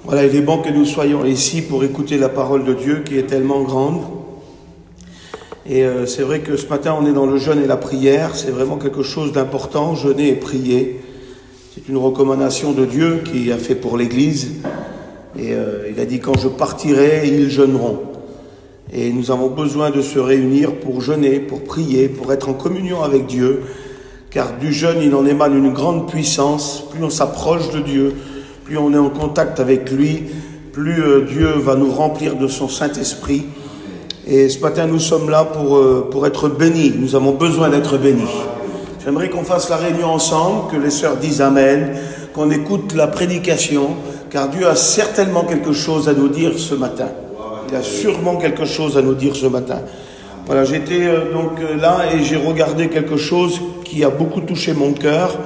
Voilà, il est bon que nous soyons ici pour écouter la parole de Dieu qui est tellement grande. Et c'est vrai que ce matin, on est dans le jeûne et la prière. C'est vraiment quelque chose d'important, jeûner et prier. C'est une recommandation de Dieu qu'il a fait pour l'Église. Et il a dit, quand je partirai, ils jeûneront. Et nous avons besoin de se réunir pour jeûner, pour prier, pour être en communion avec Dieu. Car du jeûne, il en émane une grande puissance. Plus on s'approche de Dieu, plus on est en contact avec lui, plus Dieu va nous remplir de son Saint-Esprit. Et ce matin, nous sommes là pour être bénis. Nous avons besoin d'être bénis. J'aimerais qu'on fasse la réunion ensemble, que les sœurs disent Amen, qu'on écoute la prédication, car Dieu a certainement quelque chose à nous dire ce matin. Il a sûrement quelque chose à nous dire ce matin. Voilà, j'étais donc là et j'ai regardé quelque chose qui a beaucoup touché mon cœur.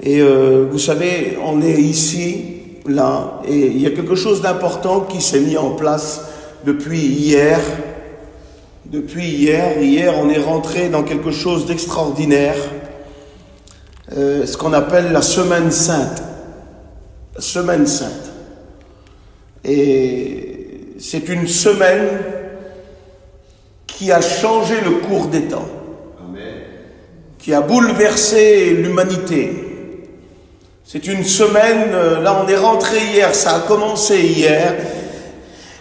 Et vous savez, on est ici, là, et il y a quelque chose d'important qui s'est mis en place depuis hier. Hier, on est rentré dans quelque chose d'extraordinaire, ce qu'on appelle la Semaine Sainte. La Semaine Sainte. Et c'est une semaine qui a changé le cours des temps, qui a bouleversé l'humanité. C'est une semaine, là on est rentré hier, ça a commencé hier,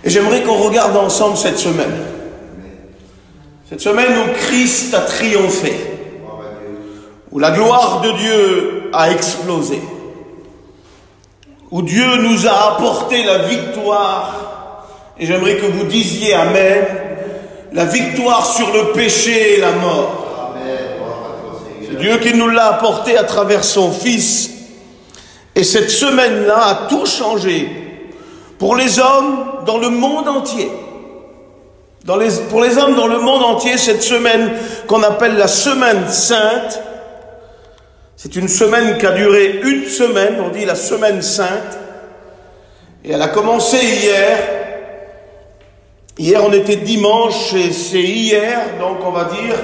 et j'aimerais qu'on regarde ensemble cette semaine. Cette semaine où Christ a triomphé, où la gloire de Dieu a explosé, où Dieu nous a apporté la victoire, et j'aimerais que vous disiez Amen, la victoire sur le péché et la mort. C'est Dieu qui nous l'a apporté à travers son Fils. Et cette semaine-là a tout changé pour les hommes dans le monde entier. Pour les hommes dans le monde entier, cette semaine qu'on appelle la Semaine Sainte, c'est une semaine qui a duré une semaine, on dit la Semaine Sainte, et elle a commencé hier. Hier on était dimanche et c'est hier, donc on va dire,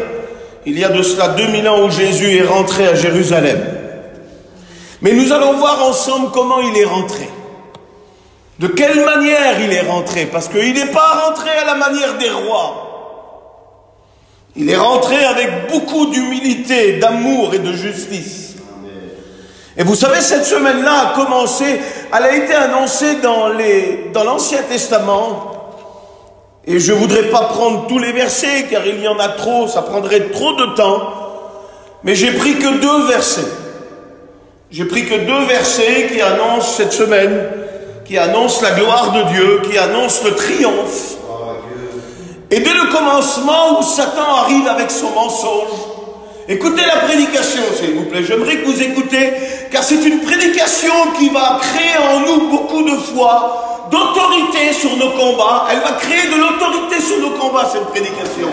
il y a de cela 2000 ans où Jésus est rentré à Jérusalem. Mais nous allons voir ensemble comment il est rentré. De quelle manière il est rentré? Parce qu'il n'est pas rentré à la manière des rois. Il est rentré avec beaucoup d'humilité, d'amour et de justice. Et vous savez, cette semaine-là a commencé, elle a été annoncée dans l'Ancien Testament. Et je ne voudrais pas prendre tous les versets, car il y en a trop, ça prendrait trop de temps. Mais j'ai pris que 2 versets. J'ai pris que 2 versets qui annoncent cette semaine, qui annoncent la gloire de Dieu, qui annoncent le triomphe. Et dès le commencement où Satan arrive avec son mensonge, écoutez la prédication s'il vous plaît, j'aimerais que vous écoutez, car c'est une prédication qui va créer en nous beaucoup de foi, d'autorité sur nos combats. Elle va créer de l'autorité sur nos combats, cette prédication.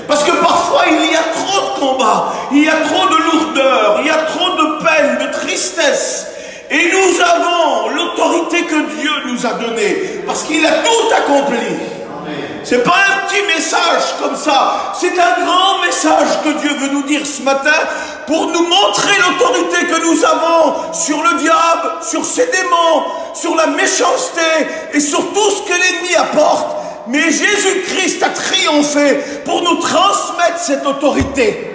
Parce que parfois il y a trop de combats, il y a trop de lourdeur, il y a trop de peine, de tristesse. Et nous avons l'autorité que Dieu nous a donnée, parce qu'il a tout accompli. C'est pas un petit message comme ça, c'est un grand message que Dieu veut nous dire ce matin pour nous montrer l'autorité que nous avons sur le diable, sur ses démons, sur la méchanceté et sur tout ce que l'ennemi apporte. Mais Jésus-Christ a triomphé pour nous transmettre cette autorité.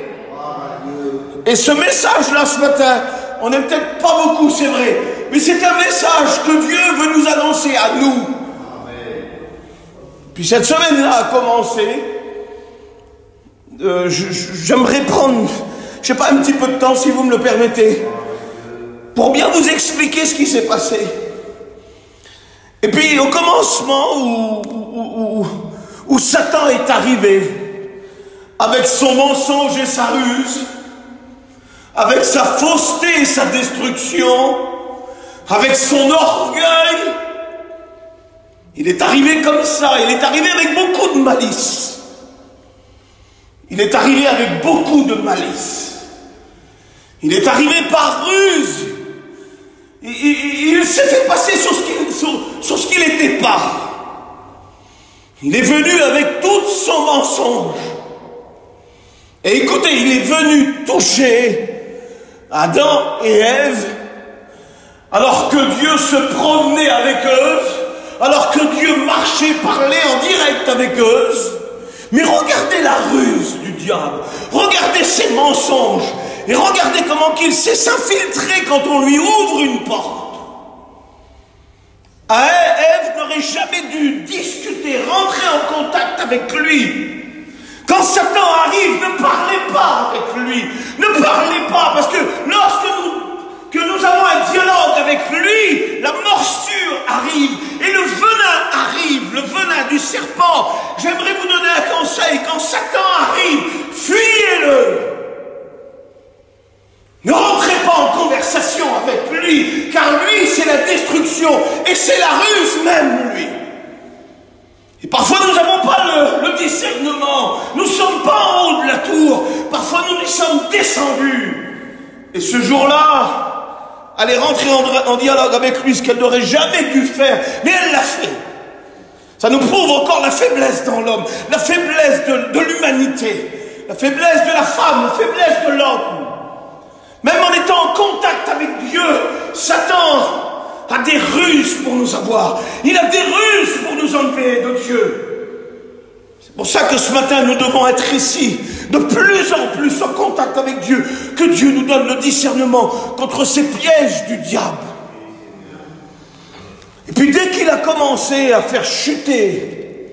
Et ce message-là ce matin, on n'est peut-être pas beaucoup, c'est vrai, mais c'est un message que Dieu veut nous annoncer à nous. Puis cette semaine-là a commencé, j'aimerais prendre, je sais pas, un petit peu de temps, si vous me le permettez, pour bien vous expliquer ce qui s'est passé. Et puis au commencement où Satan est arrivé, avec son mensonge et sa ruse, avec sa fausseté et sa destruction, avec son orgueil, il est arrivé comme ça, il est arrivé avec beaucoup de malice. Il est arrivé avec beaucoup de malice. Il est arrivé par ruse. Il s'est fait passer sur ce qu'il n'était pas. Il est venu avec tout son mensonge. Et écoutez, il est venu toucher Adam et Ève alors que Dieu se promenait avec eux, alors que Dieu marchait, parlait en direct avec eux. Mais regardez la ruse du diable, regardez ses mensonges, et regardez comment qu'il sait s'infiltrer quand on lui ouvre une porte. Ève n'aurait jamais dû discuter, rentrer en contact avec lui. Quand Satan arrive, ne parlez pas avec lui, ne parlez pas, parce que lorsque nous avons un dialogue avec lui, la morsure arrive et le venin arrive, le venin du serpent. J'aimerais vous donner un conseil, quand Satan arrive, fuyez-le. Ne rentrez pas en conversation avec lui, car lui c'est la destruction et c'est la ruse même, lui. Et parfois nous n'avons pas le discernement, nous ne sommes pas en haut de la tour, parfois nous y sommes descendus. Et ce jour-là, elle est rentrée en dialogue avec lui, ce qu'elle n'aurait jamais dû faire, mais elle l'a fait. Ça nous prouve encore la faiblesse dans l'homme, la faiblesse de l'humanité, la faiblesse de la femme, la faiblesse de l'homme. Même en étant en contact avec Dieu, Satan a des ruses pour nous avoir. Il a des ruses pour nous enlever de Dieu. C'est pour ça que ce matin, nous devons être ici, de plus en plus en contact avec Dieu, que Dieu nous donne le discernement contre ces pièges du diable. Et puis dès qu'il a commencé à faire chuter,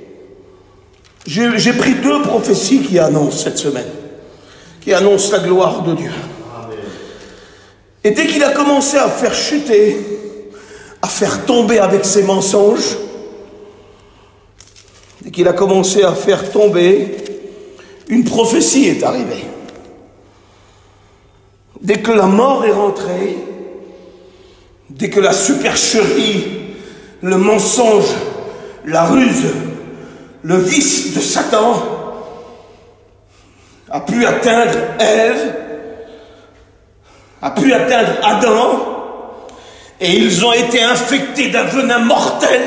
j'ai pris 2 prophéties qui annoncent cette semaine, qui annoncent la gloire de Dieu. Et dès qu'il a commencé à faire chuter, à faire tomber avec ses mensonges, dès qu'il a commencé à faire tomber, une prophétie est arrivée. Dès que la mort est rentrée, dès que la supercherie, le mensonge, la ruse, le vice de Satan a pu atteindre Ève, a pu atteindre Adam, et ils ont été infectés d'un venin mortel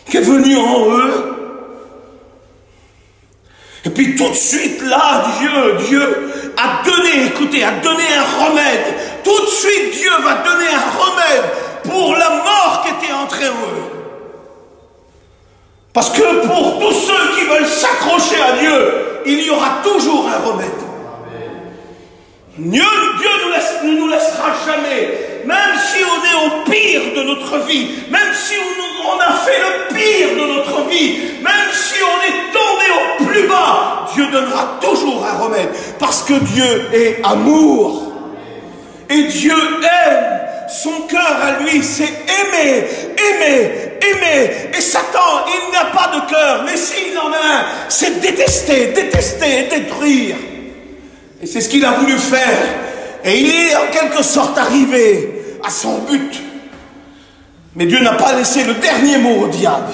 qui est venu en eux. Et puis tout de suite là, Dieu a donné, écoutez, a donné un remède. Tout de suite Dieu va donner un remède pour la mort qui était entrée en eux. Parce que pour tous ceux qui veulent s'accrocher à Dieu, il y aura toujours un remède. Dieu ne nous laissera jamais, même si on est au pire de notre vie, même si on a fait le pire de notre vie, même si on est tombé au plus bas, Dieu donnera toujours un remède, parce que Dieu est amour, et Dieu aime. Son cœur à lui, c'est aimer, aimer, aimer. Et Satan, il n'a pas de cœur, mais s'il en a un, c'est détester, détester, détruire. Et c'est ce qu'il a voulu faire. Et il est en quelque sorte arrivé à son but. Mais Dieu n'a pas laissé le dernier mot au diable.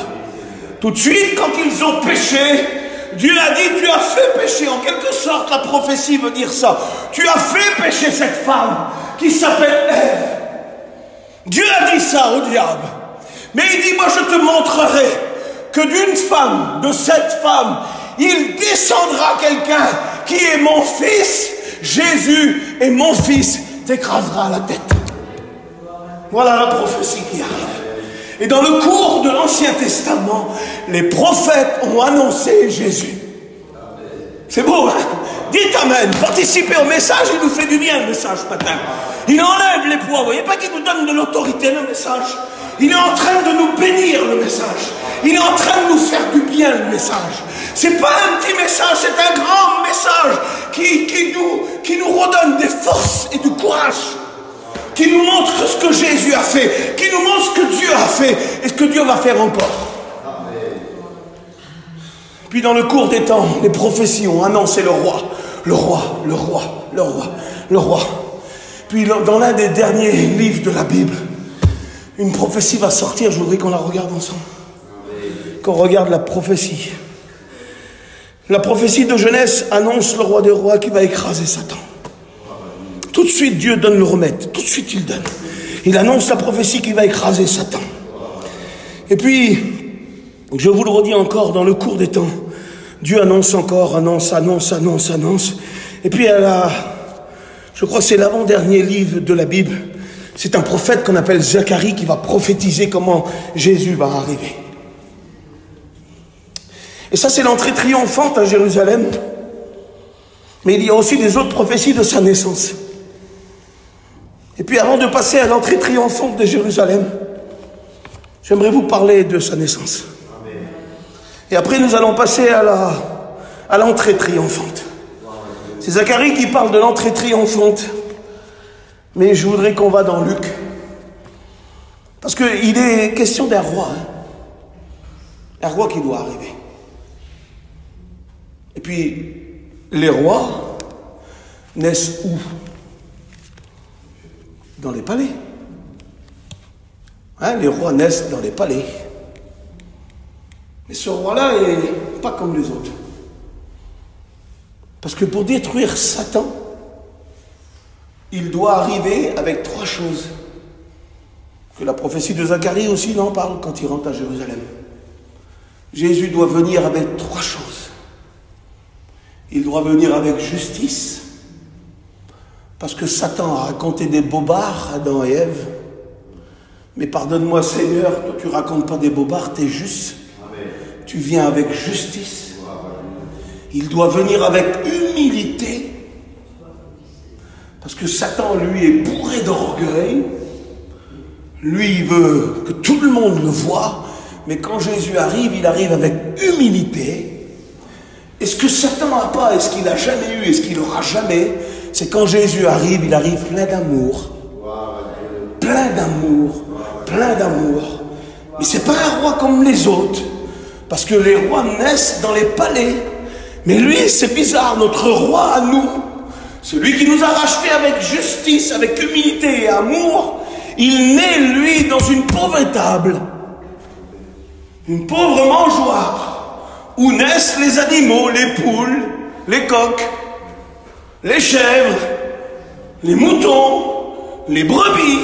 Tout de suite, quand ils ont péché, Dieu a dit, tu as fait pécher. En quelque sorte, la prophétie veut dire ça. Tu as fait pécher cette femme qui s'appelle Ève. Dieu a dit ça au diable. Mais il dit, moi je te montrerai que d'une femme, de cette femme, il descendra quelqu'un qui est mon fils, Jésus, et mon fils t'écrasera la tête. Voilà la prophétie qui arrive. Et dans le cours de l'Ancien Testament, les prophètes ont annoncé Jésus. C'est beau, hein? Dites Amen. Participez au message, il nous fait du bien le message ce matin. Il enlève les poids. Vous voyez pas qu'il nous donne de l'autorité le message. Il est en train de nous bénir le message. Il est en train de nous faire du bien le message. C'est pas un petit message, c'est un grand message qui nous redonne des forces et du courage. Qui nous montre ce que Jésus a fait. Qui nous montre ce que Dieu a fait et ce que Dieu va faire encore. Puis dans le cours des temps, les prophéties ont annoncé le roi, le roi, le roi, le roi, le roi. Puis dans l'un des derniers livres de la Bible, une prophétie va sortir, je voudrais qu'on la regarde ensemble. Qu'on regarde la prophétie. La prophétie de Genèse annonce le roi des rois qui va écraser Satan. Tout de suite, Dieu donne le remède. Tout de suite, il donne. Il annonce la prophétie qui va écraser Satan. Et puis, je vous le redis encore, dans le cours des temps, Dieu annonce encore, annonce. Et puis je crois que c'est l'avant-dernier livre de la Bible, C'est un prophète qu'on appelle Zacharie qui va prophétiser comment Jésus va arriver. Et ça, c'est l'entrée triomphante à Jérusalem. Mais il y a aussi des autres prophéties de sa naissance. Et puis avant de passer à l'entrée triomphante de Jérusalem, j'aimerais vous parler de sa naissance. Et après, nous allons passer à l'entrée triomphante. C'est Zacharie qui parle de l'entrée triomphante. Mais je voudrais qu'on va dans Luc. Parce qu'il est question d'un roi. Un roi qui doit arriver. Et puis, les rois naissent où? Dans les palais. Les rois naissent dans les palais. Mais ce roi-là n'est pas comme les autres. Parce que pour détruire Satan, il doit arriver avec 3 choses. Que la prophétie de Zacharie aussi en parle quand il rentre à Jérusalem. Jésus doit venir avec 3 choses. Il doit venir avec justice. Parce que Satan a raconté des bobards à Adam et Ève. Mais pardonne-moi Seigneur, toi tu racontes pas des bobards, tu es juste. Amen. Tu viens avec justice. Il doit venir avec humilité. Parce que Satan, lui, est bourré d'orgueil. Lui, il veut que tout le monde le voie. Mais quand Jésus arrive, il arrive avec humilité. Et ce que Satan n'a pas, et ce qu'il n'a jamais eu, et ce qu'il n'aura jamais, c'est quand Jésus arrive, il arrive plein d'amour. Plein d'amour. Plein d'amour. Mais ce n'est pas un roi comme les autres. Parce que les rois naissent dans les palais. Mais lui, c'est bizarre, notre roi à nous, celui qui nous a rachetés avec justice, avec humilité et amour, il naît, lui, dans une pauvre étable. Une pauvre mangeoire, où naissent les animaux, les poules, les coqs, les chèvres, les moutons, les brebis.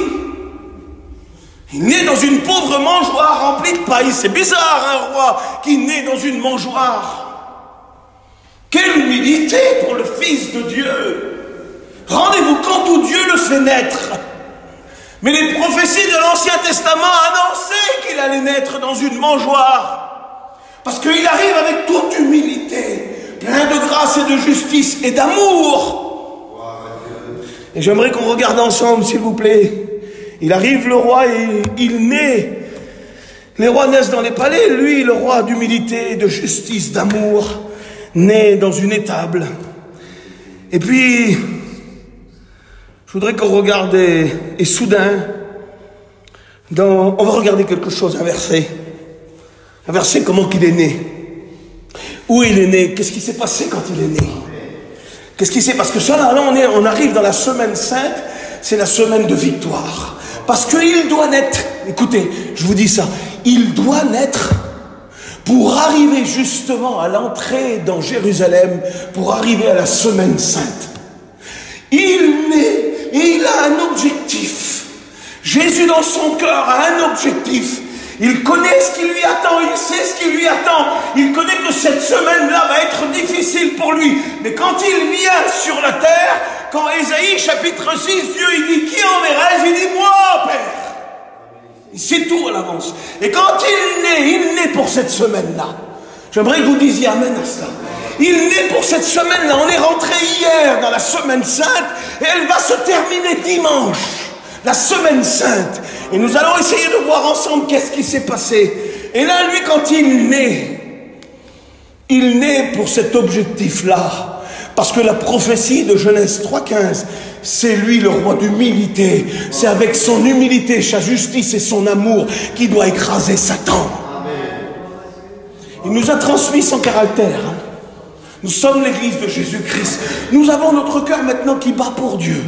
Il naît dans une pauvre mangeoire remplie de paille. C'est bizarre, un roi qui naît dans une mangeoire. Quelle humilité pour le Fils de Dieu. Rendez-vous compte où Dieu le fait naître. Mais les prophéties de l'Ancien Testament annonçaient qu'il allait naître dans une mangeoire. Parce qu'il arrive avec toute humilité, plein de grâce et de justice et d'amour. Et j'aimerais qu'on regarde ensemble, s'il vous plaît. Il arrive, le roi, et il naît. Les rois naissent dans les palais. Lui, le roi d'humilité, de justice, d'amour, naît dans une étable. Et puis, je voudrais qu'on regarde, et soudain, on va regarder quelque chose, un verset. Un verset, comment qu'il est né. Où il est né. Qu'est-ce qui s'est passé quand il est né. Qu'est-ce qui s'est passé. Parce que ça, là, on arrive dans la semaine sainte, c'est la semaine de victoire. Parce qu'il doit naître, écoutez, je vous dis ça, il doit naître pour arriver justement à l'entrée dans Jérusalem, pour arriver à la semaine sainte. Il naît et il a un objectif. Jésus dans son cœur a un objectif. Il connaît ce qui lui attend, il sait ce qui lui attend. Il connaît que cette semaine-là va être difficile pour lui. Mais quand il vient sur la terre, quand Ésaïe chapitre 6, Dieu il dit, qui enverrai-je? Il dit, moi, Père. Il sait tout à l'avance. Et quand il naît pour cette semaine-là. J'aimerais que vous disiez amen à cela. Il naît pour cette semaine-là. On est rentré hier dans la semaine sainte et elle va se terminer dimanche. La semaine sainte. Et nous allons essayer de voir ensemble qu'est-ce qui s'est passé. Et là, lui, quand il naît pour cet objectif-là. Parce que la prophétie de Genèse 3,15, c'est lui le roi d'humilité. C'est avec son humilité, sa justice et son amour qui doit écraser Satan. Il nous a transmis son caractère. Nous sommes l'église de Jésus-Christ. Nous avons notre cœur maintenant qui bat pour Dieu.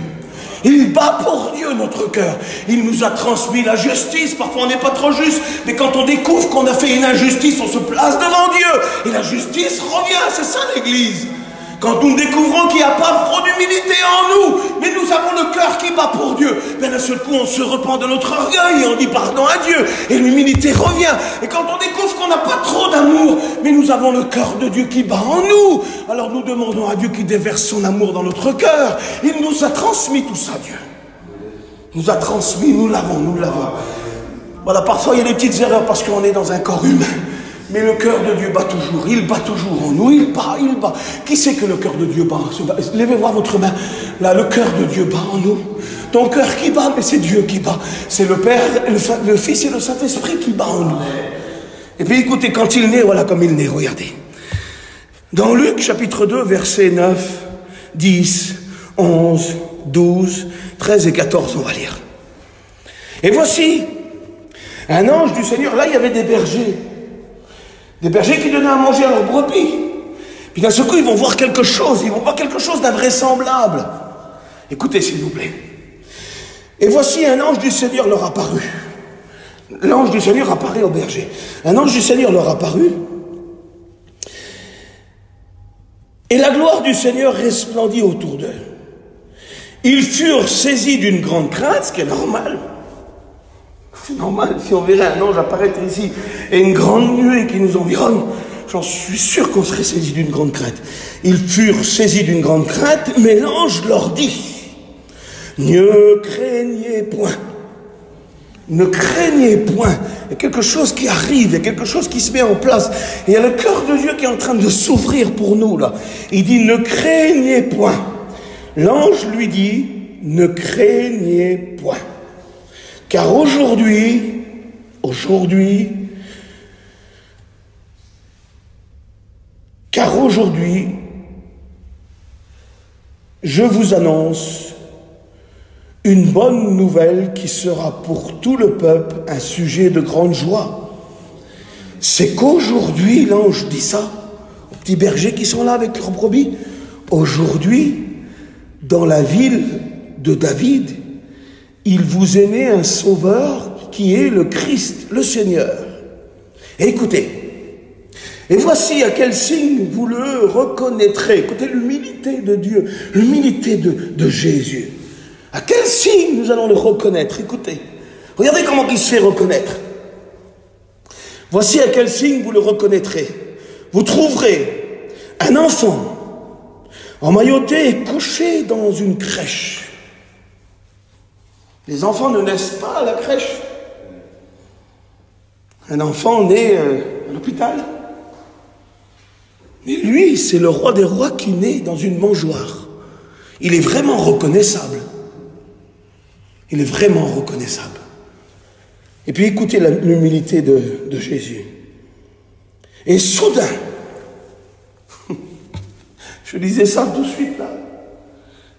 Il bat pour Dieu notre cœur. Il nous a transmis la justice. Parfois on n'est pas trop juste. Mais quand on découvre qu'on a fait une injustice, on se place devant Dieu. Et la justice revient. C'est ça l'église. Quand nous découvrons qu'il n'y a pas trop d'humilité en nous, mais nous avons le cœur qui bat pour Dieu, bien d'un seul coup on se repent de notre orgueil et on dit pardon à Dieu. Et l'humilité revient. Et quand on découvre qu'on n'a pas trop d'amour, mais nous avons le cœur de Dieu qui bat en nous, alors nous demandons à Dieu qui déverse son amour dans notre cœur. Il nous a transmis tout ça, Dieu. nous a transmis, nous l'avons. Voilà, parfois il y a des petites erreurs parce qu'on est dans un corps humain. Mais le cœur de Dieu bat toujours, il bat toujours en nous, il bat. Qui sait que le cœur de Dieu bat? Levez voir votre main. Là, le cœur de Dieu bat en nous. Ton cœur qui bat, mais c'est Dieu qui bat. C'est le Père, le Fils et le Saint-Esprit qui bat en nous. Et puis écoutez, quand il naît, voilà comme il naît, regardez. Dans Luc chapitre 2, versets 9, 10, 11, 12, 13 et 14, on va lire. Et voici, un ange du Seigneur, là il y avait des bergers qui donnaient à manger à leurs brebis. Puis d'un seul coup, ils vont voir quelque chose d'invraisemblable. Écoutez s'il vous plaît. Et voici un ange du Seigneur leur apparut. L'ange du Seigneur apparaît aux bergers. Un ange du Seigneur leur apparut. Et la gloire du Seigneur resplendit autour d'eux. Ils furent saisis d'une grande crainte, ce qui est normal. C'est normal, si on verrait un ange apparaître ici et une grande nuée qui nous environne, j'en suis sûr qu'on serait saisis d'une grande crainte. Ils furent saisis d'une grande crainte, mais l'ange leur dit, ne craignez point. Ne craignez point. Il y a quelque chose qui arrive, il y a quelque chose qui se met en place. Et il y a le cœur de Dieu qui est en train de s'ouvrir pour nous, là. Il dit, ne craignez point. L'ange lui dit, ne craignez point. Car aujourd'hui, je vous annonce une bonne nouvelle qui sera pour tout le peuple un sujet de grande joie. C'est qu'aujourd'hui, l'ange dit ça aux petits bergers qui sont là avec leurs brebis. Aujourd'hui, dans la ville de David, il vous est né un sauveur qui est le Christ, le Seigneur. Et écoutez, et voici à quel signe vous le reconnaîtrez. Écoutez l'humilité de Dieu, l'humilité de Jésus. À quel signe nous allons le reconnaître? Écoutez, regardez comment il se fait reconnaître. Voici à quel signe vous le reconnaîtrez. Vous trouverez un enfant emmailloté et couché dans une crèche. Les enfants ne naissent pas à la crèche. Un enfant naît à l'hôpital. Mais lui, c'est le roi des rois qui naît dans une mangeoire. Il est vraiment reconnaissable. Il est vraiment reconnaissable. Et puis écoutez l'humilité de Jésus. Et soudain, je disais ça tout de suite là,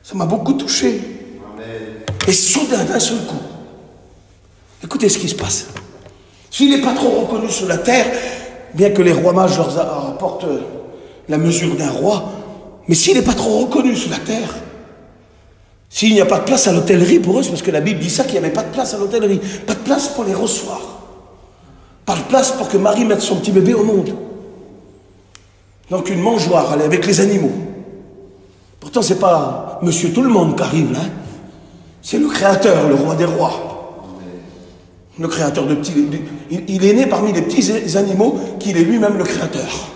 ça m'a beaucoup touché. Et soudain, d'un seul coup, écoutez ce qui se passe. S'il n'est pas trop reconnu sur la terre, bien que les rois mages leur apportent la mesure d'un roi, mais s'il n'est pas trop reconnu sur la terre, s'il n'y a pas de place à l'hôtellerie pour eux, c'est parce que la Bible dit ça, qu'il n'y avait pas de place à l'hôtellerie, pas de place pour les recevoir, pas de place pour que Marie mette son petit bébé au monde. Donc une mangeoire, elle est avec les animaux. Pourtant, c'est pas Monsieur Tout-le-Monde qui arrive là. C'est le Créateur, le roi des rois. Le Créateur de petits... Il est né parmi les petits animaux qu'il est lui-même le Créateur.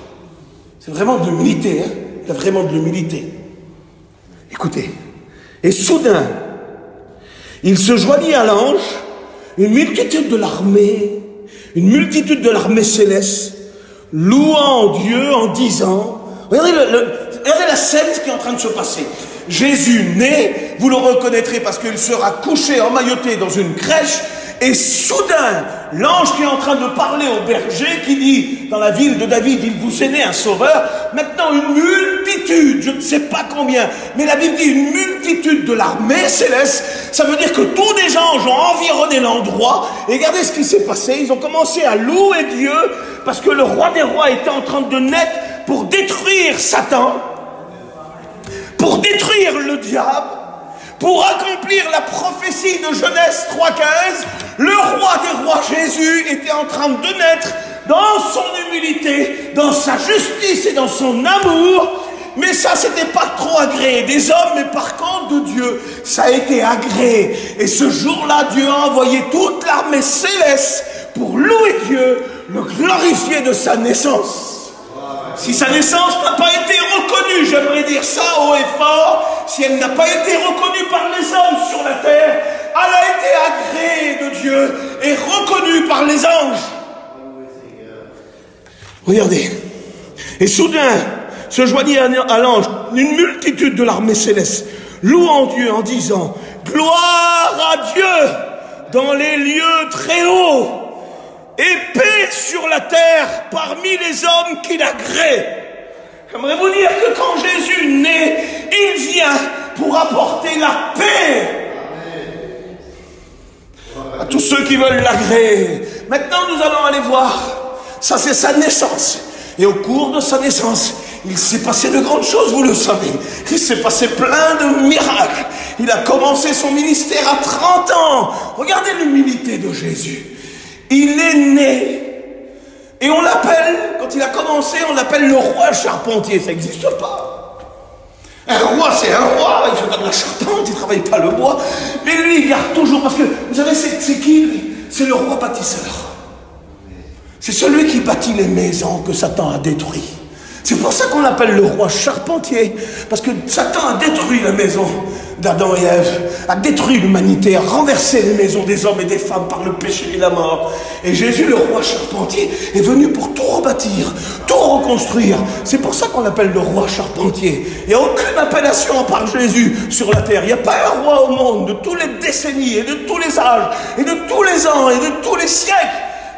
C'est vraiment de l'humilité, hein. Il a vraiment de l'humilité. Écoutez. Et soudain, il se joignit à l'ange, une multitude de l'armée céleste, louant Dieu en disant... Regardez la scène qui est en train de se passer. Jésus naît, vous le reconnaîtrez parce qu'il sera couché, emmailloté dans une crèche, et soudain, l'ange qui est en train de parler au berger, qui dit, dans la ville de David, il vous est né un sauveur, maintenant une multitude, je ne sais pas combien, mais la Bible dit une multitude de l'armée céleste, ça veut dire que tous les anges ont environné l'endroit, et regardez ce qui s'est passé, ils ont commencé à louer Dieu, parce que le roi des rois était en train de naître pour détruire Satan, pour détruire le diable, pour accomplir la prophétie de Genèse 3,15, le roi des rois Jésus était en train de naître dans son humilité, dans sa justice et dans son amour. Mais ça, c'était pas trop agréé des hommes, mais par contre de Dieu, ça a été agréé. Et ce jour-là, Dieu a envoyé toute l'armée céleste pour louer Dieu, le glorifier de sa naissance. Si sa naissance n'a pas été reconnue, j'aimerais dire ça haut et fort, si elle n'a pas été reconnue par les hommes sur la terre, Elle a été agréée de Dieu et reconnue par les anges. Regardez. Et soudain, se joignit à l'ange une multitude de l'armée céleste, louant Dieu en disant: gloire à Dieu dans les lieux très hauts, et paix sur la terre parmi les hommes qui l'agréent. J'aimerais vous dire que quand Jésus naît, il vient pour apporter la paix à tous ceux qui veulent l'agréer. Maintenant, nous allons aller voir. Ça, c'est sa naissance. Et au cours de sa naissance, il s'est passé de grandes choses, vous le savez. Il s'est passé plein de miracles. Il a commencé son ministère à 30 ans. Regardez l'humilité de Jésus. Il est né. Et on l'appelle, quand il a commencé, on l'appelle le roi charpentier. Ça n'existe pas. Un roi, c'est un roi. Il ne fait pas de la charpente, il ne travaille pas le bois. Mais lui, il garde toujours. Parce que, vous savez, c'est qui lui? C'est le roi bâtisseur. C'est celui qui bâtit les maisons que Satan a détruit. C'est pour ça qu'on l'appelle le roi charpentier. Parce que Satan a détruit la maison d'Adam et Ève, a détruit l'humanité, a renversé les maisons des hommes et des femmes par le péché et la mort. Et Jésus, le roi charpentier, est venu pour tout rebâtir, tout reconstruire. C'est pour ça qu'on l'appelle le roi charpentier. Il n'y a aucune appellation par Jésus sur la terre. Il n'y a pas un roi au monde de toutes les décennies et de tous les âges et de tous les ans et de tous les siècles.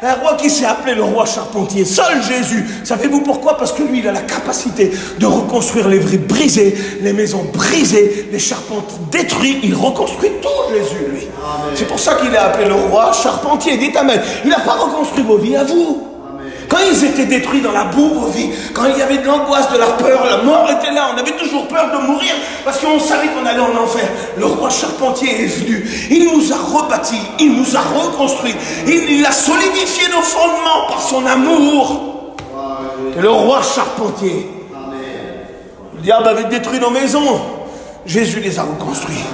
Un roi qui s'est appelé le roi charpentier. Seul Jésus. Savez-vous pourquoi? Parce que lui, il a la capacité de reconstruire les vrais brisés, les maisons brisées, les charpentes détruites. Il reconstruit tout, Jésus, lui. C'est pour ça qu'il est appelé le roi charpentier. Dites amen. Il n'a pas reconstruit vos vies à vous. Quand ils étaient détruits dans la boue, vos vies, quand il y avait de l'angoisse, de la peur, la mort était là, on avait toujours peur de mourir parce qu'on savait qu'on allait en enfer. Le roi charpentier est venu, il nous a rebâtis, il nous a reconstruits, il a solidifié nos fondements par son amour. Et le roi charpentier. Le diable avait détruit nos maisons, Jésus les a reconstruits.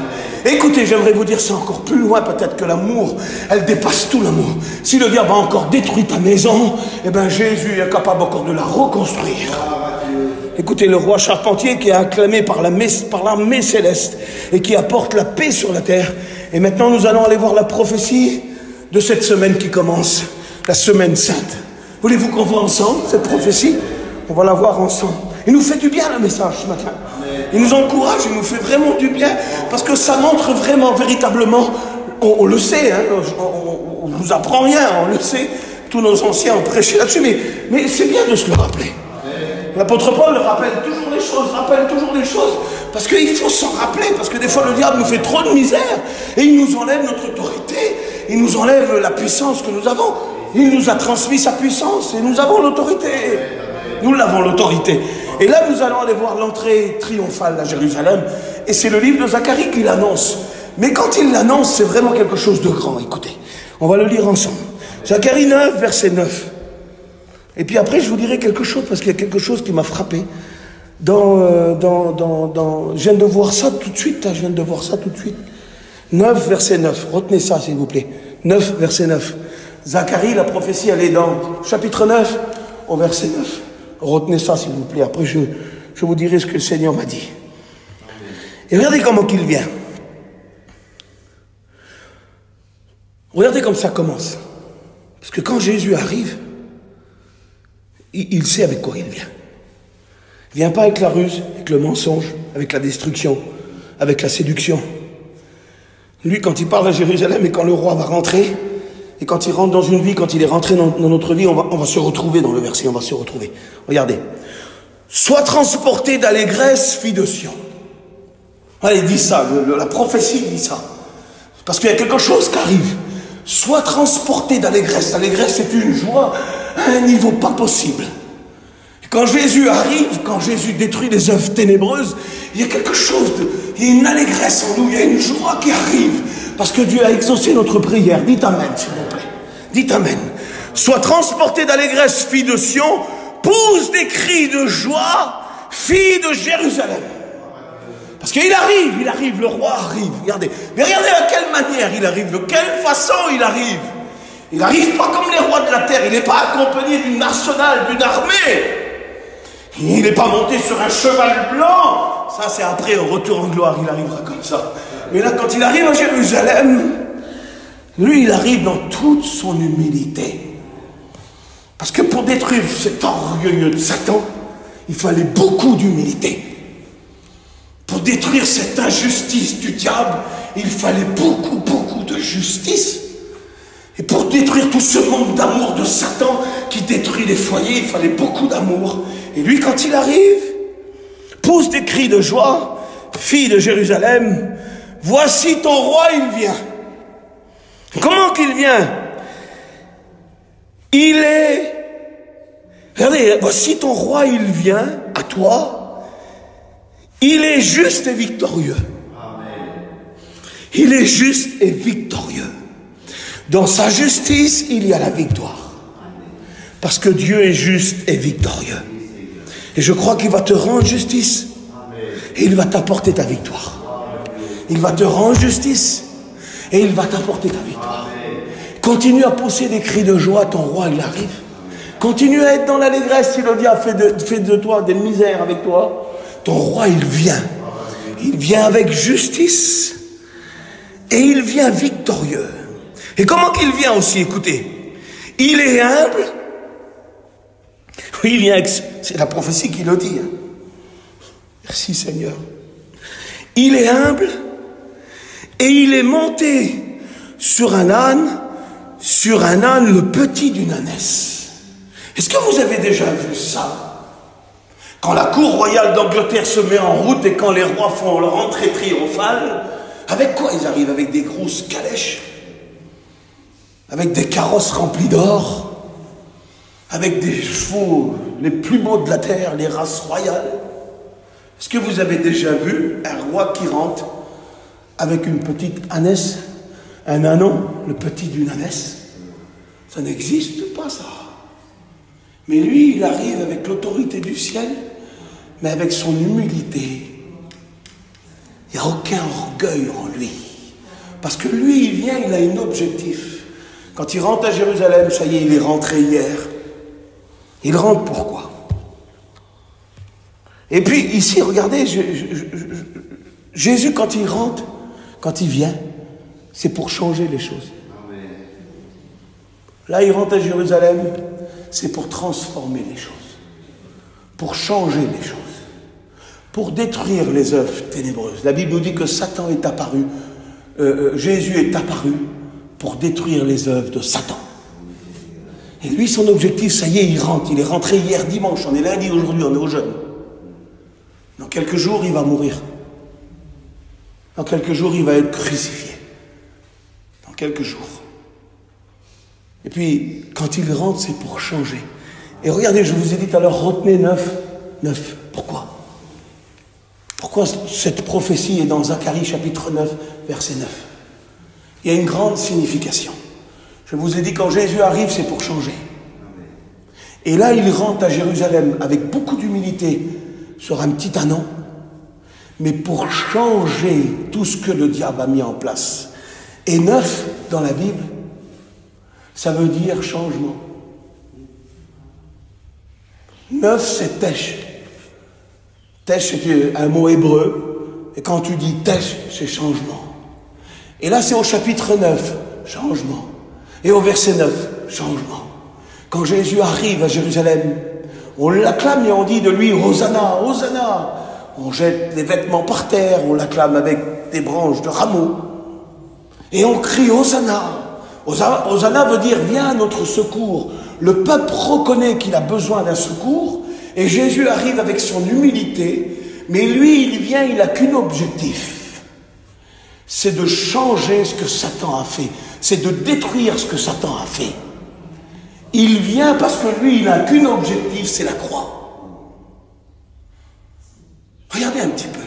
Écoutez, j'aimerais vous dire ça encore plus loin, peut-être que l'amour, elle dépasse tout l'amour. Si le diable a encore détruit ta maison, eh bien Jésus est capable encore de la reconstruire. Écoutez, le roi charpentier qui est acclamé par l'armée céleste et qui apporte la paix sur la terre. Et maintenant, nous allons aller voir la prophétie de cette semaine qui commence, la semaine sainte. Voulez-vous qu'on voit ensemble cette prophétie? On va la voir ensemble. Il nous fait du bien le message ce matin. Il nous encourage, il nous fait vraiment du bien, parce que ça montre vraiment, véritablement, on le sait, hein, on ne vous apprend rien, on le sait, tous nos anciens ont prêché là-dessus, mais c'est bien de se le rappeler. L'apôtre Paul rappelle toujours les choses, parce qu'il faut s'en rappeler, parce que des fois le diable nous fait trop de misère, et il nous enlève notre autorité, il nous enlève la puissance que nous avons. Il nous a transmis sa puissance, et nous avons l'autorité. Nous l'avons l'autorité. Et là, nous allons aller voir l'entrée triomphale à Jérusalem. Et c'est le livre de Zacharie qui l'annonce. Mais quand il l'annonce, c'est vraiment quelque chose de grand. Écoutez, on va le lire ensemble. Zacharie 9, verset 9. Et puis après, je vous dirai quelque chose, parce qu'il y a quelque chose qui m'a frappé. Je viens de voir ça tout de suite. 9, verset 9. Retenez ça, s'il vous plaît. 9, verset 9. Zacharie, la prophétie, elle est dans chapitre 9, au verset 9. Retenez ça, s'il vous plaît. Après, je vous dirai ce que le Seigneur m'a dit. Et regardez comment il vient. Regardez comme ça commence. Parce que quand Jésus arrive, il sait avec quoi il vient. Il ne vient pas avec la ruse, avec le mensonge, avec la destruction, avec la séduction. Lui, quand il parle à Jérusalem et quand le roi va rentrer, et quand il rentre dans une vie, quand il est rentré dans notre vie, on va se retrouver dans le verset, on va se retrouver. Regardez. Sois transporté d'allégresse, fille de Sion. Ah, il dit ça, la prophétie dit ça. Parce qu'il y a quelque chose qui arrive. Sois transporté d'allégresse. L'allégresse, c'est une joie à un niveau pas possible. Quand Jésus arrive, quand Jésus détruit les œuvres ténébreuses, il y a quelque chose, il y a une allégresse en nous, il y a une joie qui arrive. Parce que Dieu a exaucé notre prière. Dites amen, s'il vous plaît. Dites amen. Sois transporté d'allégresse, fille de Sion, pousse des cris de joie, fille de Jérusalem. Parce qu'il arrive, le roi arrive. Regardez. Mais regardez à quelle manière il arrive, de quelle façon il arrive. Il n'arrive pas comme les rois de la terre, il n'est pas accompagné d'une arsenal, d'une armée. Il n'est pas monté sur un cheval blanc. Ça, c'est après, au retour en gloire, il arrivera comme ça. Mais là, quand il arrive à Jérusalem, Lui, il arrive dans toute son humilité. Parce que pour détruire cet orgueilleux de Satan, il fallait beaucoup d'humilité. Pour détruire cette injustice du diable, il fallait beaucoup de justice. Et pour détruire tout ce manque d'amour de Satan qui détruit les foyers, il fallait beaucoup d'amour. Et lui, quand il arrive, pousse des cris de joie, fille de Jérusalem, voici ton roi, il vient. Comment qu'il vient? Il est... Regardez, voici ton roi, il vient à toi. Il est juste et victorieux. Amen. Il est juste et victorieux. Dans sa justice, il y a la victoire. Parce que Dieu est juste et victorieux. Et je crois qu'il va te rendre justice. Et il va t'apporter ta victoire. Il va te rendre justice. Et il va t'apporter ta victoire. Continue à pousser des cris de joie, ton roi, il arrive. Continue à être dans l'allégresse si le diable fait de toi des misères avec toi. Ton roi, il vient. Il vient avec justice. Et il vient victorieux. Et comment qu'il vient aussi, écoutez. Il est humble. Oui, il vient avec... C'est la prophétie qui le dit. Hein. Merci Seigneur. Il est humble. Et il est monté sur un âne, le petit d'une ânesse. Est-ce que vous avez déjà vu ça? Quand la cour royale d'Angleterre se met en route et quand les rois font leur entrée triomphale, avec quoi ils arrivent? Avec des grosses calèches, avec des carrosses remplis d'or, avec des chevaux les plus beaux de la terre, les races royales. Est-ce que vous avez déjà vu un roi qui rentre avec une petite ânesse, un ânon, le petit d'une ânesse? Ça n'existe pas, ça. Mais lui, il arrive avec l'autorité du ciel, mais avec son humilité. Il n'y a aucun orgueil en lui. Parce que lui, il vient, il a un objectif. Quand il rentre à Jérusalem, ça y est, il est rentré hier. Il rentre pourquoi? Et puis, ici, regardez, Jésus, quand il rentre, quand il vient, c'est pour changer les choses. Là, il rentre à Jérusalem, c'est pour transformer les choses, pour changer les choses, pour détruire les œuvres ténébreuses. La Bible nous dit que Satan est apparu, Jésus est apparu pour détruire les œuvres de Satan. Et lui, son objectif, ça y est, il rentre. Il est rentré hier dimanche, on est lundi, aujourd'hui, on est au jeûne. Dans quelques jours, il va mourir. Dans quelques jours, il va être crucifié. Dans quelques jours. Et puis, quand il rentre, c'est pour changer. Et regardez, je vous ai dit tout à l'heure, retenez 9. Pourquoi? Pourquoi cette prophétie est dans Zacharie chapitre 9, verset 9? Il y a une grande signification. Je vous ai dit, quand Jésus arrive, c'est pour changer. Et là, il rentre à Jérusalem avec beaucoup d'humilité sur un petit ânon, mais pour changer tout ce que le diable a mis en place. Et 9, dans la Bible, ça veut dire changement. 9, c'est tesh. Tesh, c'est un mot hébreu. Et quand tu dis tesh, c'est changement. Et là, c'est au chapitre 9, changement. Et au verset 9, changement. Quand Jésus arrive à Jérusalem, on l'acclame et on dit de lui, Hosanna, Hosanna. On jette les vêtements par terre, on l'acclame avec des branches de rameaux. Et on crie Hosanna. Hosanna veut dire, viens à notre secours. Le peuple reconnaît qu'il a besoin d'un secours, et Jésus arrive avec son humilité, mais lui, il vient, il n'a qu'un objectif. C'est de changer ce que Satan a fait. C'est de détruire ce que Satan a fait. Il vient parce que lui, il n'a qu'un objectif, c'est la croix. Regardez un petit peu.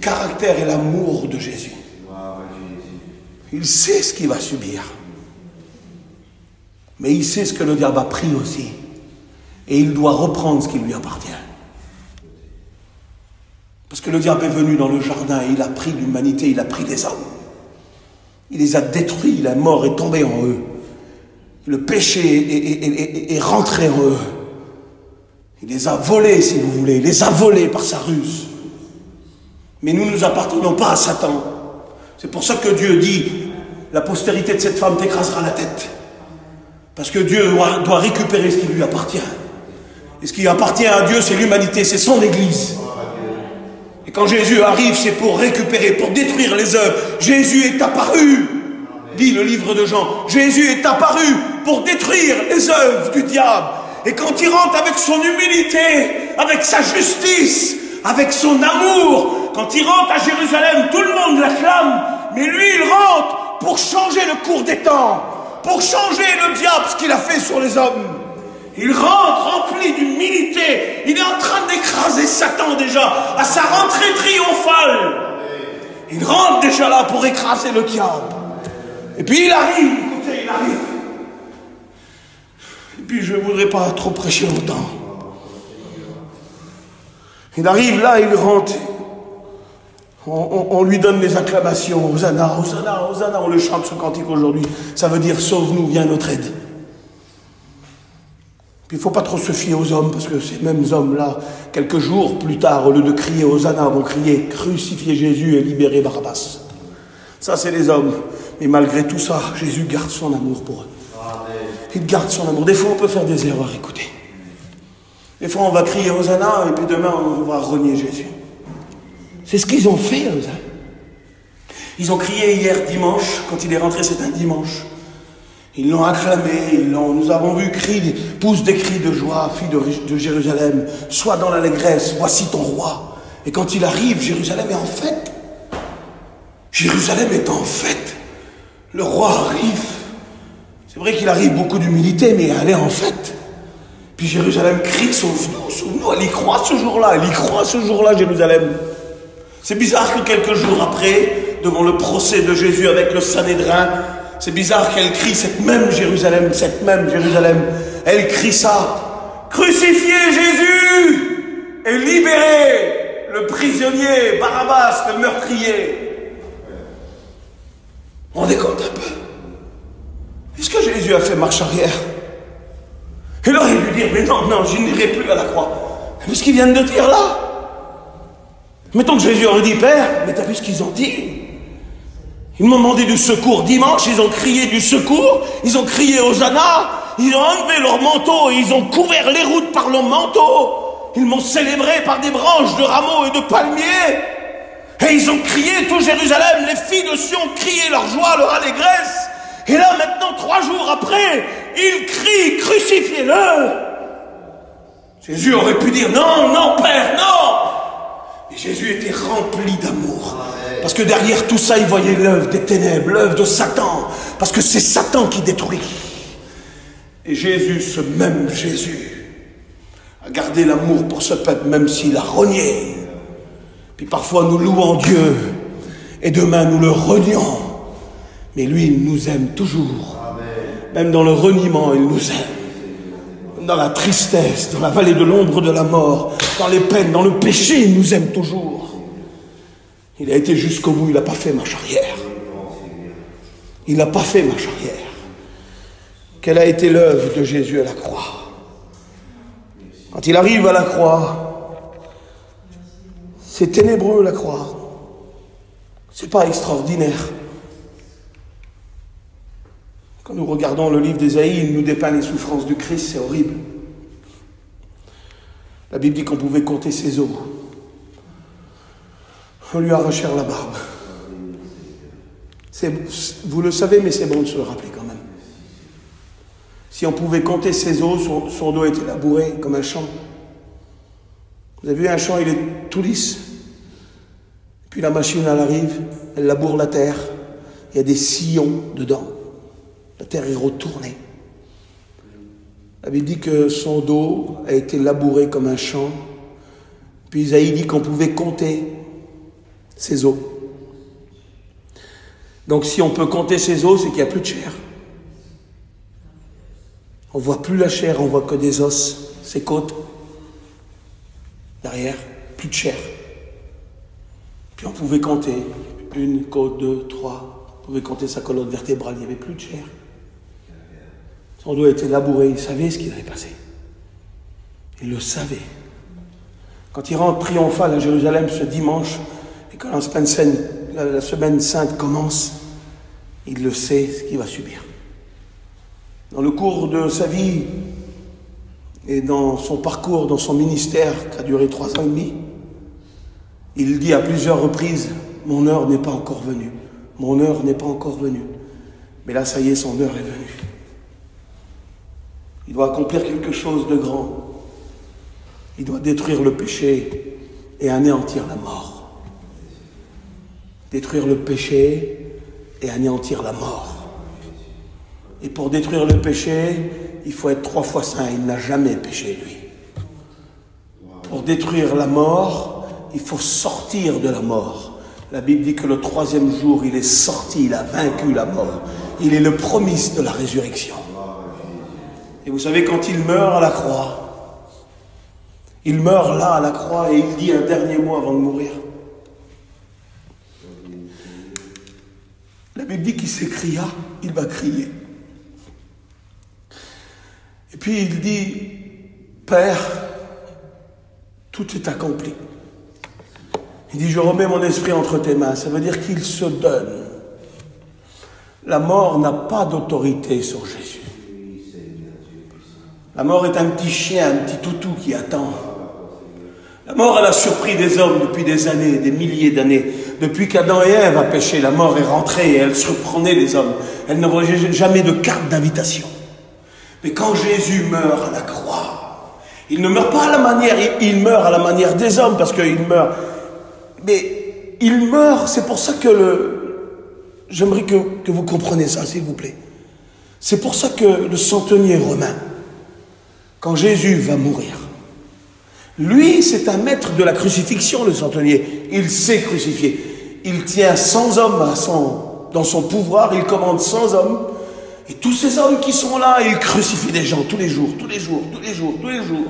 Caractère et l'amour de Jésus. Il sait ce qu'il va subir. Mais il sait ce que le diable a pris aussi. Et il doit reprendre ce qui lui appartient. Parce que le diable est venu dans le jardin et il a pris l'humanité, il a pris les hommes. Il les a détruits, la mort est tombée en eux. Le péché est rentré en eux. Il les a volés, si vous voulez. Il les a volés par sa ruse. Mais nous appartenons pas à Satan. C'est pour ça que Dieu dit, la postérité de cette femme t'écrasera la tête. Parce que Dieu doit récupérer ce qui lui appartient. Et ce qui appartient à Dieu, c'est l'humanité, c'est son Église. Et quand Jésus arrive, c'est pour récupérer, pour détruire les œuvres. Jésus est apparu, dit le livre de Jean. Jésus est apparu pour détruire les œuvres du diable. Et quand il rentre avec son humilité, avec sa justice, avec son amour, quand il rentre à Jérusalem, tout le monde l'acclame. Mais lui, il rentre pour changer le cours des temps, pour changer le diable, ce qu'il a fait sur les hommes. Il rentre rempli d'humilité. Il est en train d'écraser Satan déjà, à sa rentrée triomphale. Il rentre déjà là pour écraser le diable. Et puis il arrive, écoutez, il arrive. Et puis je ne voudrais pas trop prêcher longtemps. Il arrive là, il rentre. On lui donne les acclamations. Hosanna, Hosanna, Hosanna. On le chante ce cantique aujourd'hui. Ça veut dire sauve-nous, viens notre aide. Puis il ne faut pas trop se fier aux hommes, parce que ces mêmes hommes-là, quelques jours plus tard, au lieu de crier Hosanna, vont crier crucifiez Jésus et libérez Barabbas. Ça, c'est les hommes. Mais malgré tout ça, Jésus garde son amour pour eux. Il garde son amour. Des fois, on peut faire des erreurs, écoutez. Des fois, on va crier Hosanna, et puis demain, on va renier Jésus. C'est ce qu'ils ont fait, Hosanna. Ils ont crié hier dimanche, quand il est rentré, c'est un dimanche. Ils l'ont acclamé, nous avons vu pousse des cris de joie, fille de Jérusalem, sois dans l'allégresse, voici ton roi. Et quand il arrive, Jérusalem est en fête. Jérusalem est en fête. Le roi arrive. C'est vrai qu'il arrive beaucoup d'humilité, mais elle est en fête. Puis Jérusalem crie, sauve-nous, sauve-nous. Elle y croit ce jour-là, Jérusalem. C'est bizarre que quelques jours après, devant le procès de Jésus avec le Sanhédrin, c'est bizarre qu'elle crie cette même Jérusalem, elle crie ça. Crucifiez Jésus et libérez le prisonnier, Barabbas, le meurtrier. On décompte un peu. Est-ce que Jésus a fait marche arrière? Et là, il lui dit, mais non, je n'irai plus à la croix. Mais ce qu'ils viennent de dire là. Mettons que Jésus aurait dit, Père, mais t'as vu ce qu'ils ont dit? Ils m'ont demandé du secours dimanche, ils ont crié du secours, ils ont crié Hosanna, ils ont enlevé leur manteau, ils ont couvert les routes par leur manteau, ils m'ont célébré par des branches de rameaux et de palmiers, et ils ont crié tout Jérusalem, les filles de Sion criaient leur joie, leur allégresse, et là maintenant 3 jours après, ils crient crucifiez-le. Jésus aurait pu dire non Père, non. Et Jésus était rempli d'amour. Parce que derrière tout ça, il voyait l'œuvre des ténèbres, l'œuvre de Satan. Parce que c'est Satan qui détruit. Et Jésus, ce même Jésus, a gardé l'amour pour ce peuple, même s'il a renié. Puis parfois nous louons Dieu, et demain nous le renions. Mais lui, il nous aime toujours. Même dans le reniement, il nous aime. Dans la tristesse, dans la vallée de l'ombre de la mort, dans les peines, dans le péché, il nous aime toujours. Il a été jusqu'au bout, il n'a pas fait marche arrière. Il n'a pas fait marche arrière. Quelle a été l'œuvre de Jésus à la croix? Quand il arrive à la croix, c'est ténébreux la croix. C'est pas extraordinaire. Quand nous regardons le livre d'Ésaïe, il nous dépeint les souffrances du Christ, c'est horrible. La Bible dit qu'on pouvait compter ses os. On lui arrachèrent la barbe. Vous le savez, mais c'est bon de se le rappeler quand même. Si on pouvait compter ses os, son dos était labouré comme un champ. Vous avez vu un champ, il est tout lisse. Puis la machine, elle arrive, elle laboure la terre. Il y a des sillons dedans. La terre est retournée. La Bible dit que son dos a été labouré comme un champ. Puis Isaïe dit qu'on pouvait compter ses os. Donc si on peut compter ses os, c'est qu'il n'y a plus de chair. On ne voit plus la chair, on voit que des os, ses côtes. Derrière, plus de chair. Puis on pouvait compter 1 côte, 2, 3. On pouvait compter sa colonne vertébrale, il n'y avait plus de chair. Son dos était labouré, il savait ce qu'il allait passer. Il le savait. Quand il rentre triomphal à Jérusalem ce dimanche, et que la semaine sainte commence, il le sait ce qu'il va subir. Dans le cours de sa vie et dans son parcours, dans son ministère qui a duré 3 ans et demi, il dit à plusieurs reprises, mon heure n'est pas encore venue. Mon heure n'est pas encore venue. Mais là, ça y est, son heure est venue. Il doit accomplir quelque chose de grand. Il doit détruire le péché et anéantir la mort. Détruire le péché et anéantir la mort. Et pour détruire le péché, il faut être 3 fois saint. Il n'a jamais péché, lui. Pour détruire la mort, il faut sortir de la mort. La Bible dit que le 3e jour, il est sorti, il a vaincu la mort. Il est le promis de la résurrection. Et vous savez, quand il meurt à la croix, il meurt là à la croix et il dit un dernier mot avant de mourir. La Bible dit qu'il s'écria, il va crier. Et puis il dit, Père, tout est accompli. Il dit, je remets mon esprit entre tes mains. Ça veut dire qu'il se donne. La mort n'a pas d'autorité sur Jésus. La mort est un petit chien, un petit toutou qui attend. La mort, elle a surpris des hommes depuis des années, des milliers d'années. Depuis qu'Adam et Ève a péché, la mort est rentrée et elle surprenait les hommes. Elle n'envoyait jamais de carte d'invitation. Mais quand Jésus meurt à la croix, il ne meurt pas à la manière, il meurt à la manière des hommes parce qu'il meurt. Mais il meurt, c'est pour ça que j'aimerais que vous compreniez ça, s'il vous plaît. C'est pour ça que le centenier romain, quand Jésus va mourir, lui, c'est un maître de la crucifixion, le centenier. Il sait crucifier. Il tient 100 hommes dans son pouvoir, il commande 100 hommes. Et tous ces hommes qui sont là, ils crucifient des gens tous les jours, tous les jours, tous les jours, tous les jours.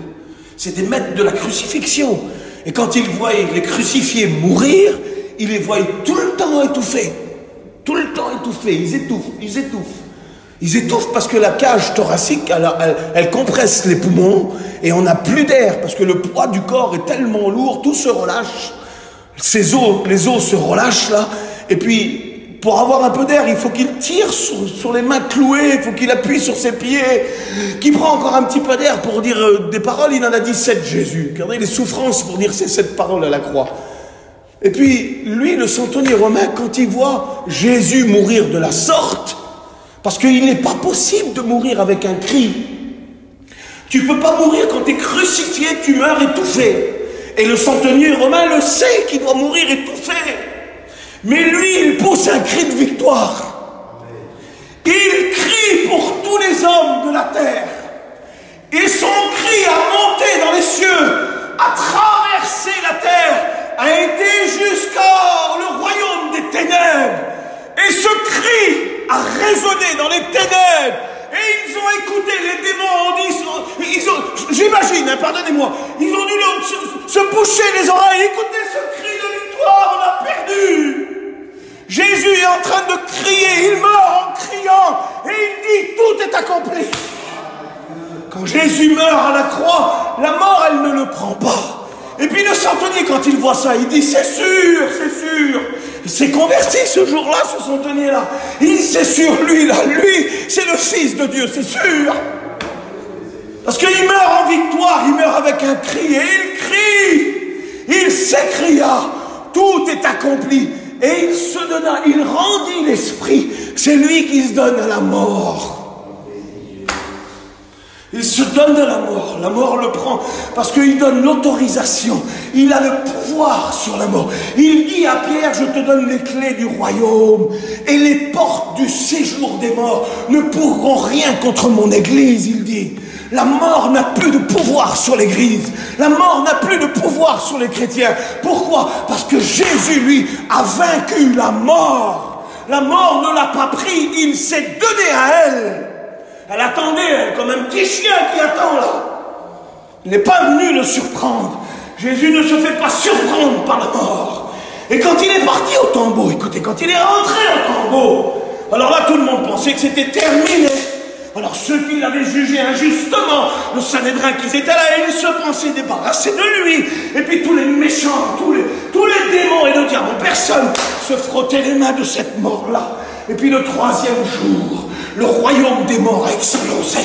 C'est des maîtres de la crucifixion. Et quand ils voient les crucifiés mourir, ils les voient tout le temps étouffés. Tout le temps étouffés. Ils étouffent, ils étouffent. Ils étouffent parce que la cage thoracique, elle compresse les poumons et on n'a plus d'air parce que le poids du corps est tellement lourd, tout se relâche. Les os se relâchent là. Et puis, pour avoir un peu d'air, il faut qu'il tire sur les mains clouées, il faut qu'il appuie sur ses pieds, qu'il prend encore un petit peu d'air pour dire des paroles. Il en a dit 7, Jésus. Regardez les souffrances pour dire ces 7 paroles à la croix. Et puis, lui, le centenier romain, quand il voit Jésus mourir de la sorte, parce qu'il n'est pas possible de mourir avec un cri. Tu ne peux pas mourir quand tu es crucifié, tu meurs étouffé. Et le centenier romain le sait qu'il doit mourir étouffé. Mais lui, il pousse un cri de victoire. Il crie pour tous les hommes de la terre. Et son cri a monté dans les cieux, a traversé la terre, a été jusqu'au le royaume des ténèbres. Et ce cri a résonné dans les ténèbres. Et ils ont écouté, les démons ont dit, j'imagine, pardonnez-moi, ils ont dû se boucher les oreilles. Écoutez ce cri de victoire, on a perdu. Jésus est en train de crier, il meurt en criant, et il dit, tout est accompli. Quand Jésus meurt à la croix, la mort, elle ne le prend pas. Et puis le centenier, quand il voit ça, il dit, c'est sûr, c'est sûr. Il s'est converti ce jour-là, ce centenier-là. Il dit, c'est sûr, lui, c'est le Fils de Dieu, c'est sûr. Parce qu'il meurt en victoire, il meurt avec un cri, et il crie. Il s'écria, tout est accompli. Et il se donna, il rendit l'esprit. C'est lui qui se donne à la mort. Il se donne à la mort le prend parce qu'il donne l'autorisation, il a le pouvoir sur la mort. Il dit à Pierre, je te donne les clés du royaume et les portes du séjour des morts ne pourront rien contre mon église, il dit. La mort n'a plus de pouvoir sur l'église, la mort n'a plus de pouvoir sur les chrétiens. Pourquoi? Parce que Jésus, lui, a vaincu la mort. La mort ne l'a pas pris, il s'est donné à elle. Elle attendait, elle, comme un petit chien qui attend là. Il n'est pas venu le surprendre. Jésus ne se fait pas surprendre par la mort. Et quand il est parti au tombeau, écoutez, quand il est rentré au tombeau, alors là tout le monde pensait que c'était terminé. Alors ceux qui l'avaient jugé injustement, le Sanhédrin qui était là, ils se pensaient débarrasser de lui. Et puis tous les méchants, tous les démons et le diable, personne se frottait les mains de cette mort-là. Et puis le troisième jour, le royaume des morts a explosé.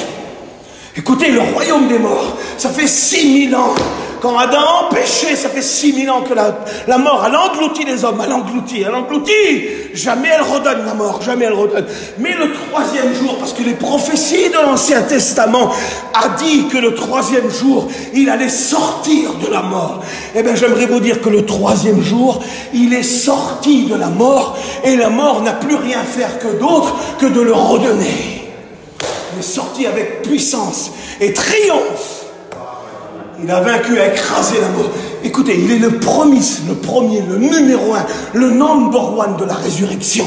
Écoutez, le royaume des morts, ça fait 6000 ans. Quand Adam a péché, ça fait 6000 ans que la mort, elle engloutit les hommes, elle engloutit. Jamais elle redonne la mort, jamais elle redonne. Mais le troisième jour, parce que les prophéties de l'Ancien Testament a dit que le troisième jour, il allait sortir de la mort. Eh bien, j'aimerais vous dire que le troisième jour, il est sorti de la mort, et la mort n'a plus rien à faire que d'autre que de le redonner. Il est sorti avec puissance et triomphe. Il a vaincu, a écrasé la mort. Écoutez, il est le premier, le numéro 1, le number 1 de la résurrection.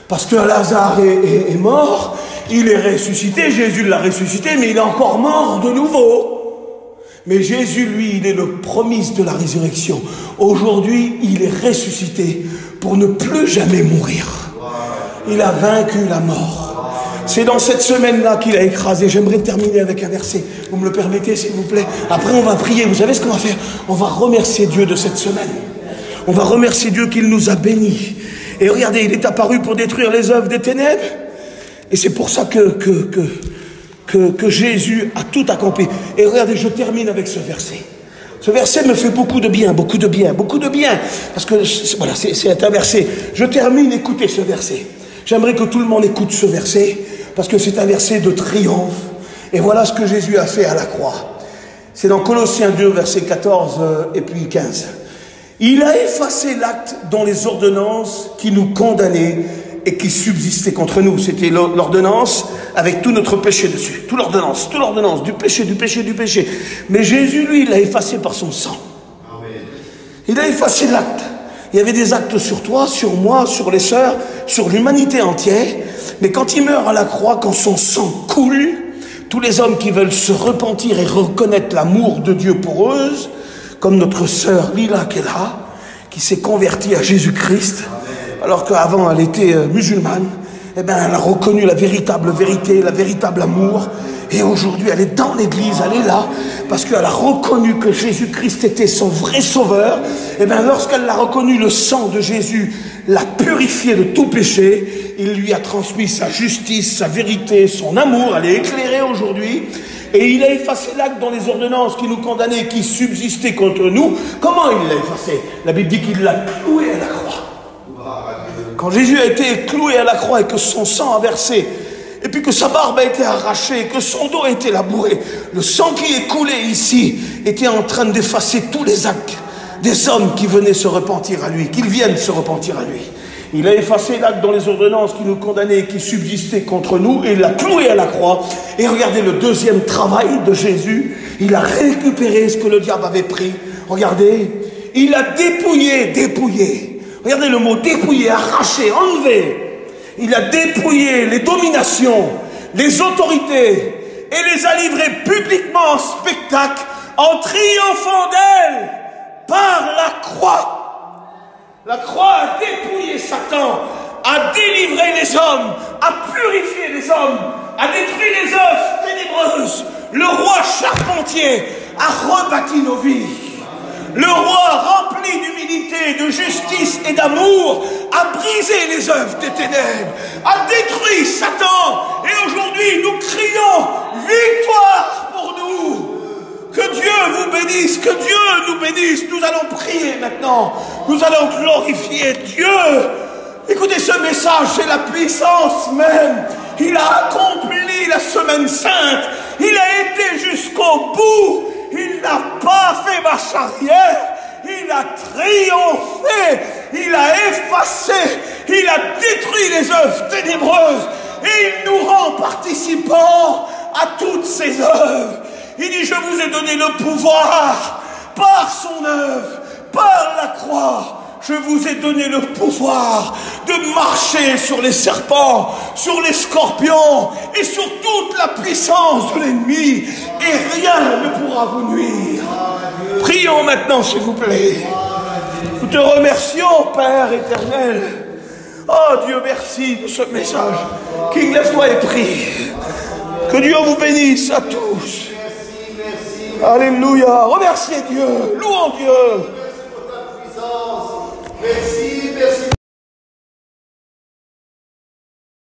Parce que Lazare est mort, il est ressuscité, Jésus l'a ressuscité, mais il est encore mort de nouveau. Mais Jésus, lui, il est le premier de la résurrection. Aujourd'hui, il est ressuscité pour ne plus jamais mourir. Il a vaincu la mort. C'est dans cette semaine-là qu'il a écrasé. J'aimerais terminer avec un verset. Vous me le permettez, s'il vous plaît? Après, on va prier. Vous savez ce qu'on va faire? On va remercier Dieu de cette semaine. On va remercier Dieu qu'il nous a bénis. Et regardez, il est apparu pour détruire les œuvres des ténèbres. Et c'est pour ça que Jésus a tout accompli. Et regardez, je termine avec ce verset. Ce verset me fait beaucoup de bien, beaucoup de bien, beaucoup de bien. Parce que, voilà, c'est un verset. Je termine, écoutez ce verset. J'aimerais que tout le monde écoute ce verset, parce que c'est un verset de triomphe. Et voilà ce que Jésus a fait à la croix. C'est dans Colossiens 2, versets 14 et puis 15. Il a effacé l'acte dont les ordonnances qui nous condamnaient et qui subsistaient contre nous. C'était l'ordonnance avec tout notre péché dessus. Toute l'ordonnance, du péché. Mais Jésus, lui, il l'a effacé par son sang. Il a effacé l'acte. Il y avait des actes sur toi, sur moi, sur les sœurs, sur l'humanité entière. Mais quand il meurt à la croix, quand son sang coule, tous les hommes qui veulent se repentir et reconnaître l'amour de Dieu pour eux, comme notre sœur Lila qui est là, qui s'est convertie à Jésus-Christ, alors qu'avant elle était musulmane, eh bien elle a reconnu la véritable vérité, la véritable amour. Et aujourd'hui, elle est dans l'église, elle est là, parce qu'elle a reconnu que Jésus-Christ était son vrai sauveur. Et bien, lorsqu'elle l'a reconnu, le sang de Jésus l'a purifié de tout péché. Il lui a transmis sa justice, sa vérité, son amour. Elle est éclairée aujourd'hui. Et il a effacé l'acte dans les ordonnances qui nous condamnaient, qui subsistaient contre nous. Comment il l'a effacé? La Bible dit qu'il l'a cloué à la croix. Quand Jésus a été cloué à la croix et que son sang a versé, et puis que sa barbe a été arrachée, que son dos a été labouré, le sang qui est coulé ici était en train d'effacer tous les actes des hommes qui venaient se repentir à lui, qu'ils viennent se repentir à lui. Il a effacé l'acte dans les ordonnances qui nous condamnaient, qui subsistaient contre nous, et il l'a cloué à la croix. Et regardez le deuxième travail de Jésus, il a récupéré ce que le diable avait pris. Regardez, il a dépouillé. Regardez le mot dépouillé, arraché, enlevé. Il a dépouillé les dominations, les autorités, et les a livrées publiquement en spectacle, en triomphant d'elles par la croix. La croix a dépouillé Satan, a délivré les hommes, a purifié les hommes, a détruit les œuvres ténébreuses. Le roi charpentier a rebâti nos vies. Le roi, rempli d'humilité, de justice et d'amour, a brisé les œuvres des ténèbres, a détruit Satan. Et aujourd'hui, nous crions victoire pour nous. Que Dieu vous bénisse, que Dieu nous bénisse. Nous allons prier maintenant. Nous allons glorifier Dieu. Écoutez, ce message, c'est la puissance même. Il a accompli la semaine sainte. Il a été jusqu'au bout. Il n'a pas fait marche arrière. Il a triomphé. Il a effacé. Il a détruit les œuvres ténébreuses. Et il nous rend participants à toutes ces œuvres. Il dit, je vous ai donné le pouvoir par son œuvre, par la croix. Je vous ai donné le pouvoir de marcher sur les serpents, sur les scorpions et sur toute la puissance de l'ennemi. Et rien ne pourra vous nuire. Prions maintenant, s'il vous plaît. Nous te remercions, Père éternel. Oh Dieu, merci de ce message. King, lève-toi et prie. Que Dieu vous bénisse à tous. Alléluia. Remerciez Dieu. Louons Dieu. Merci, merci.